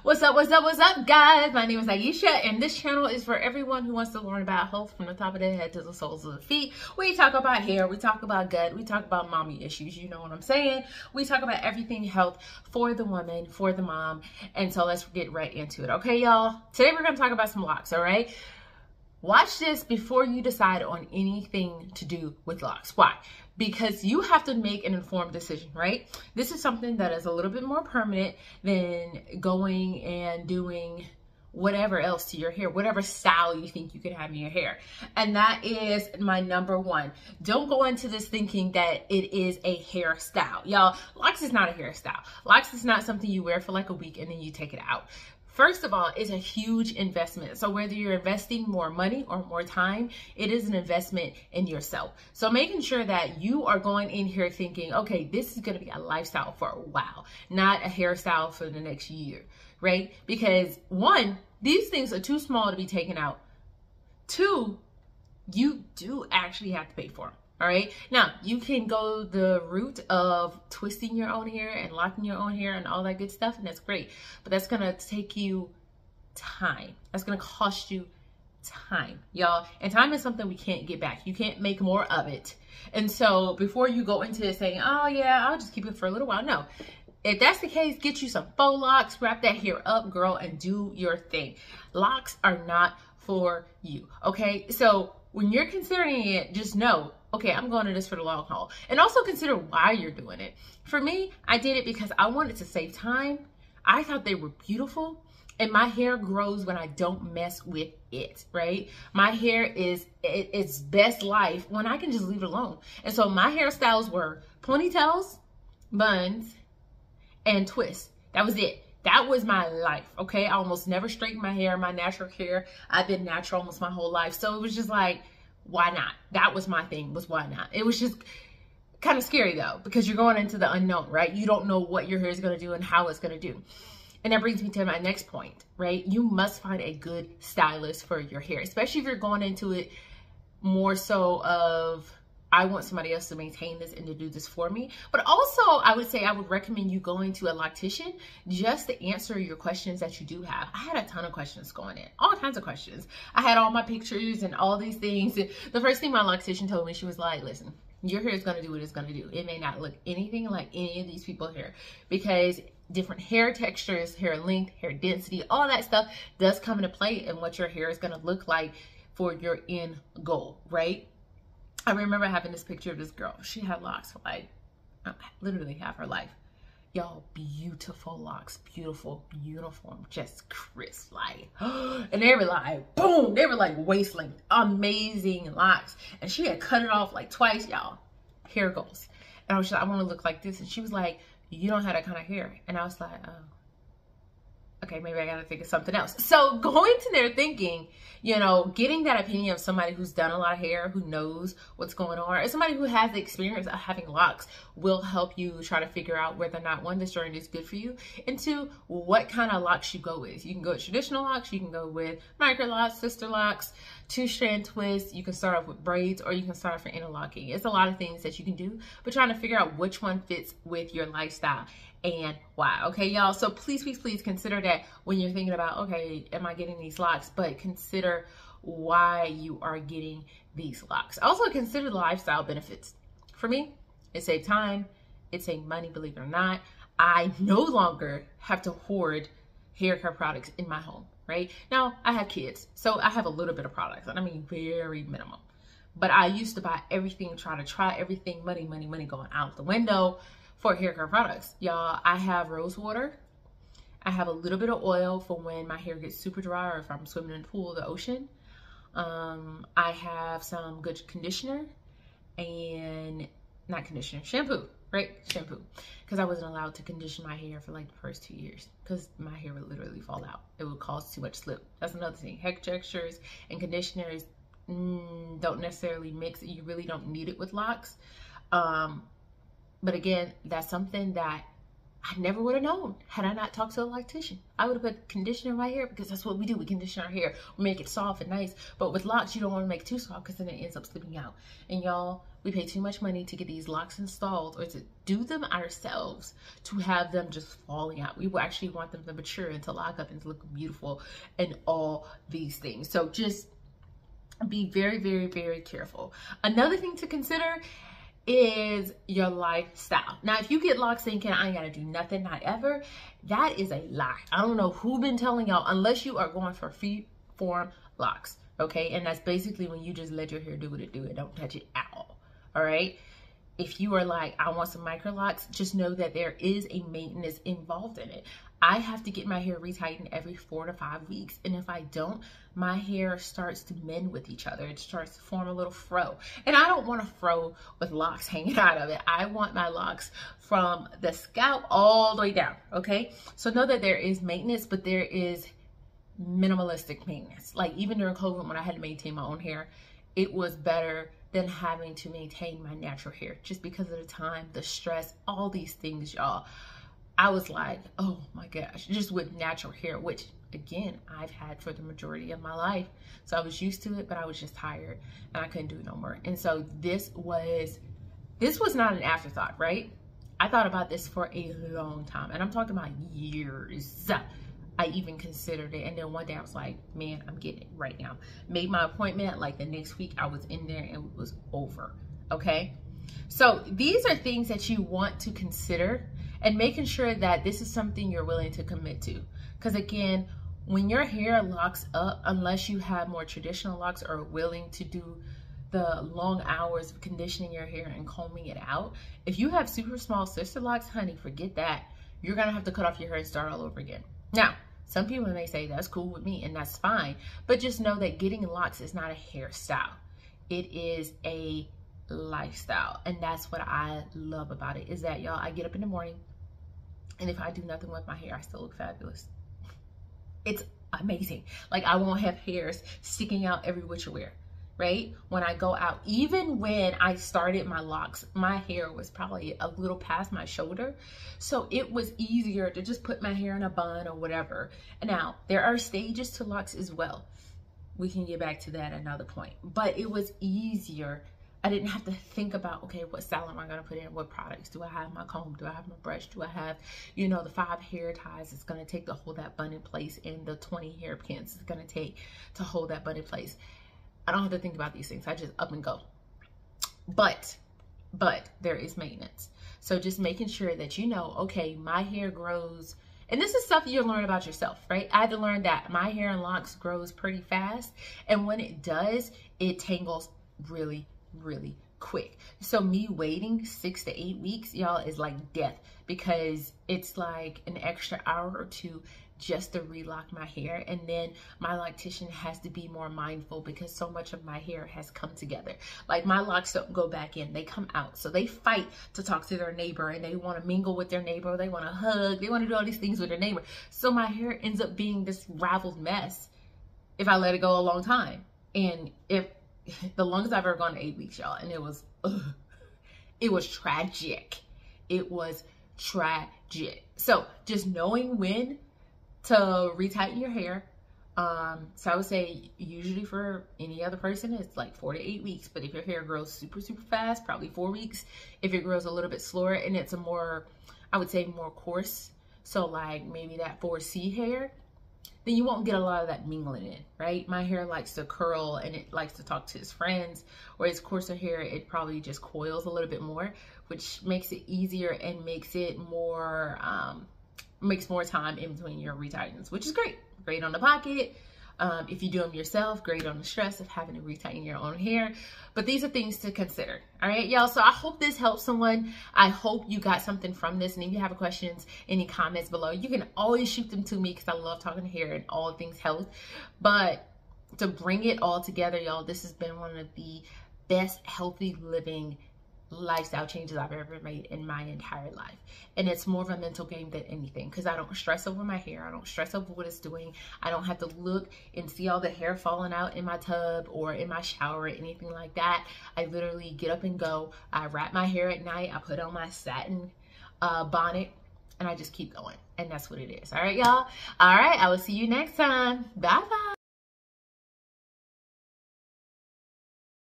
What's up, guys? My name is Aisha, and this channel is for everyone who wants to learn about health from the top of their head to the soles of the feet. We talk about hair, we talk about gut, we talk about mommy issues, you know what I'm saying? We talk about everything health for the woman, for the mom, and so let's get right into it, okay, y'all? Today we're going to talk about some locks, all right? Watch this before you decide on anything to do with locks. Why? Because you have to make an informed decision, right? This is something that is a little bit more permanent than going and doing whatever else to your hair, whatever style you think you can have in your hair. And that is my number one. Don't go into this thinking that it is a hairstyle. Y'all, locks is not a hairstyle. Locks is not something you wear for like a week and then you take it out. First of all, it's a huge investment. So whether you're investing more money or more time, it is an investment in yourself. So making sure that you are going in here thinking, okay, this is going to be a lifestyle for a while, not a hairstyle for the next year, right? Because one, these things are too small to be taken out. Two, you do actually have to pay for them. All right. Now, you can go the route of twisting your own hair and locking your own hair and all that good stuff. And that's great. But that's going to take you time. That's going to cost you time, y'all. And time is something we can't get back. You can't make more of it. And so before you go into it saying, oh, yeah, I'll just keep it for a little while. No. If that's the case, get you some faux locks, wrap that hair up, girl, and do your thing. Locks are not for you. Okay. So when you're considering it, just know, okay, I'm going to this for the long haul. And also consider why you're doing it. For me, I did it because I wanted to save time. I thought they were beautiful. And my hair grows when I don't mess with it, right? My hair is its best life when I can just leave it alone. And so my hairstyles were ponytails, buns, and twists. That was it. That was my life, okay? I almost never straightened my hair, my natural hair. I've been natural almost my whole life. So it was just like, why not? That was my thing, was why not? It was just kind of scary though, because you're going into the unknown, right? You don't know what your hair is going to do and how it's going to do. And that brings me to my next point, right? You must find a good stylist for your hair, especially if you're going into it more so of, I want somebody else to maintain this and to do this for me. But also, I would say I would recommend you going to a loctician just to answer your questions that you do have. I had a ton of questions going in, all kinds of questions. I had all my pictures and all these things. And the first thing my loctician told me, she was like, listen, your hair is going to do what it's going to do. It may not look anything like any of these people's hair because different hair textures, hair length, hair density, all that stuff does come into play in what your hair is going to look like for your end goal, right? I remember having this picture of this girl. She had locks for like literally half her life. Y'all, beautiful locks, beautiful, uniform, just crisp, like, and they were like, boom, they were like waist length, amazing locks. And she had cut it off like twice, y'all. Hair goals. And I was like, I want to look like this. And she was like, you don't have that kind of hair. And I was like, oh, okay, maybe I gotta think of something else. So going to there thinking, you know, getting that opinion of somebody who's done a lot of hair, who knows what's going on, or somebody who has the experience of having locks will help you try to figure out whether or not, one, this journey is good for you, and two, what kind of locks you go with. You can go with traditional locks, you can go with Microlocs, sisterlocs, two-strand twists, you can start off with braids, or you can start off with interlocking. It's a lot of things that you can do, but trying to figure out which one fits with your lifestyle and why. Okay, y'all, so please consider that when you're thinking about, okay, am I getting these locks? But consider why you are getting these locks. Also consider the lifestyle benefits. For me, it saved time, it saved money, believe it or not. I no longer have to hoard hair care products in my home, right? Now, I have kids, so I have a little bit of products, and I mean very minimum. But I used to buy everything, try to try everything, money going out the window for hair care products. Y'all, I have rose water. I have a little bit of oil for when my hair gets super dry or if I'm swimming in the pool or the ocean. I have some good conditioner and not conditioner, shampoo, right? Shampoo. Because I wasn't allowed to condition my hair for like the first 2 years because my hair would literally fall out. It would cause too much slip. That's another thing. Hair textures and conditioners don't necessarily mix. You really don't need it with locks. But again, that's something that I never would have known had I not talked to a loctician. I would have put conditioner in my hair because that's what we do. We condition our hair. We make it soft and nice. But with locks, you don't want to make it too soft because then it ends up slipping out. And y'all, We pay too much money to get these locks installed or to do them ourselves to have them just falling out. We will actually want them to mature and to lock up and to look beautiful and all these things. So just be very, very, very careful. Another thing to consider is your lifestyle. Now, if you get locks thinking I ain't gotta do nothing, not ever, that is a lie. I don't know who been telling y'all, unless you are going for free form locks, okay? And that's basically when you just let your hair do what it do and don't touch it at all. All right, if you are like, I want some Microlocs, just know that there is a maintenance involved in it. I have to get my hair retightened every 4 to 5 weeks, and if I don't, my hair starts to mend with each other. It starts to form a little fro, and I don't want a fro with locks hanging out of it. I want my locks from the scalp all the way down, okay? So know that there is maintenance, but there is minimalistic maintenance. Like even during COVID, when I had to maintain my own hair, it was better than having to maintain my natural hair, just because of the time, the stress, all these things, y'all. I was like, oh my gosh, just with natural hair, which again, I've had for the majority of my life. So I was used to it, but I was just tired and I couldn't do it no more. And so this was not an afterthought, right? I thought about this for a long time, and I'm talking about years. I even considered it, and then one day I was like, man, I'm getting it right now. Made my appointment, like the next week I was in there and it was over, okay? So these are things that you want to consider, and making sure that this is something you're willing to commit to. Because again, when your hair locks up, unless you have more traditional locks or are willing to do the long hours of conditioning your hair and combing it out, if you have super small sister locks, honey, forget that. You're gonna have to cut off your hair and start all over again. Now, some people may say that's cool with me, and that's fine, but just know that getting locks is not a hairstyle. It is a lifestyle, and that's what I love about it, is that, y'all, I get up in the morning, and if I do nothing with my hair, I still look fabulous. It's amazing. Like, I won't have hairs sticking out every which way, right? When I go out, even when I started my locks, my hair was probably a little past my shoulder. So it was easier to just put my hair in a bun or whatever. Now, there are stages to locks as well. We can get back to that at another point. But it was easier. I didn't have to think about, okay, what style am I going to put in? What products? Do I have my comb? Do I have my brush? Do I have, you know, the 5 hair ties it's going to take to hold that bun in place, and the 20 hairpins it's going to take to hold that bun in place? I don't have to think about these things. I just up and go. But there is maintenance. So just making sure that you know, okay, my hair grows, and this is stuff you learn about yourself, right? I had to learn that my hair and locks grows pretty fast. And when it does, it tangles really, really quick. So me waiting 6 to 8 weeks, y'all, is like death, because it's like an extra hour or two just to relock my hair. And then my loctician has to be more mindful, because so much of my hair has come together. Like, my locks don't go back in, they come out. So they fight to talk to their neighbor, and they want to mingle with their neighbor, they want to hug, they want to do all these things with their neighbor. So my hair ends up being this raveled mess if I let it go a long time. And if the longest I've ever gone to 8 weeks, y'all, and it was tragic. It was tragic. So just knowing when to retighten your hair. So I would say usually for any other person, it's like 4 to 8 weeks. But if your hair grows super, super fast, probably 4 weeks. If it grows a little bit slower and it's a more, I would say more coarse, so like maybe that 4C hair, then you won't get a lot of that mingling in, right? My hair likes to curl and it likes to talk to its friends, whereas coarser hair, it probably just coils a little bit more, which makes it easier and makes it more, makes more time in between your retightens, which is great. Great on the pocket. If you do them yourself, great on the stress of having to retighten your own hair. But these are things to consider. All right, y'all. So I hope this helps someone. I hope you got something from this. And if you have questions, any comments below, you can always shoot them to me, because I love talking hair and all things health. But to bring it all together, y'all, this has been one of the best healthy living lifestyle changes I've ever made in my entire life. And it's more of a mental game than anything, because I don't stress over my hair. I don't stress over what it's doing. I don't have to look and see all the hair falling out in my tub or in my shower or anything like that. I literally get up and go. I wrap my hair at night. I put on my satin bonnet, and I just keep going. And that's what it is. All right, y'all. All right, I will see you next time. Bye bye.